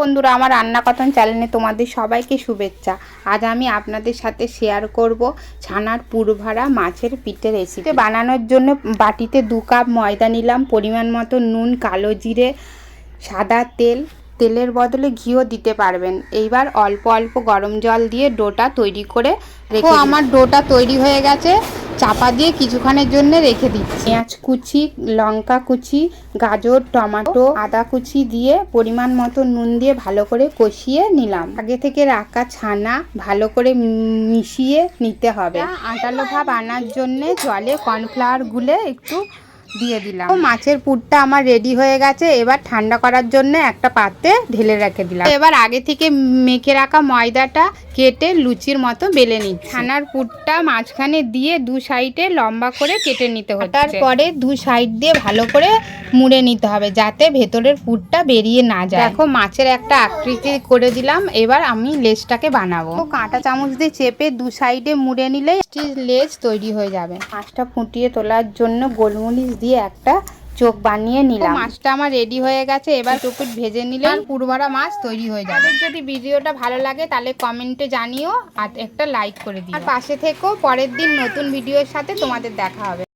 বন্ধুরা, আমার রান্না কথন চ্যানেলে তোমাদের সবাইকে শুভেচ্ছা। আজ আমি আপনাদের সাথে শেয়ার করব ছানার পুরভরা মাছের পিঠে রেসিপি। বানানোর জন্য বাটিতে 2 কাপ ময়দা নিলাম, পরিমাণ মতো নুন, কালো জিরে, সাদা তেল, তেলের বদলে ঘিও দিতে পারবেন। এইবার অল্প অল্প গরম জল দিয়ে ডোটা তৈরি করে রেখে আমার ডোটা তৈরি হয়ে গেছে। চাপা দিয়ে কিছুক্ষণের জন্য রেখে দিচ্ছি। পেঁয়াজ কুচি, লঙ্কা কুচি, গাজর, টমেটো, আদা কুচি দিয়ে পরিমাণ মতো নুন দিয়ে ভালো করে কষিয়ে নিলাম। আগে থেকে রাখা ছানা ভালো করে মিশিয়ে নিতে হবে। আটালো ভাব আনার জন্য জলে কর্নফ্লাওয়ার গুলে একটু দিয়ে দিলাম। মাছের পুরটা আমার রেডি হয়ে গেছে। এবার ঠান্ডা করার জন্য একটা পাত্রে ঢেলে রেখে দিলাম। এবার আগে থেকে মেখে রাখা ময়দাটা কেটে লুচির মতো বেলে নিচ্ছি। ছানার পুরটা মাঝখানে দিয়ে 2 সাইডে লম্বা করে কেটে নিতে হচ্ছে। তারপরে 2 সাইড দিয়ে ভালো করে মুড়ে নিতে হবে যাতে ভেতরের পুরটা বেরিয়ে না যায়। দেখো, মাছের একটা আকৃতি করে দিলাম। এবার আমি লেজটাকে বানাবো। কাঁটা চামচ দিয়ে চেপে 2 সাইডে মুড়ে নিলে লেজ তৈরি হয়ে যাবে। মাছটা ফুটিয়ে তোলার জন্য গোলমরিচ দিয়ে একটা চোখ বানিয়ে নিলাম। মাছটা আমার রেডি হয়ে গেছে। এবার চোখট ভেজে নিলে পুরভরা মাছ তৈরি হয়ে যাবে। যদি ভিডিওটা ভালো লাগে তাহলে কমেন্টে জানিও আর একটা লাইক করে দিও। আর পাশে থেকেও পরের দিন নতুন ভিডিওর সাথে তোমাদের দেখা হবে।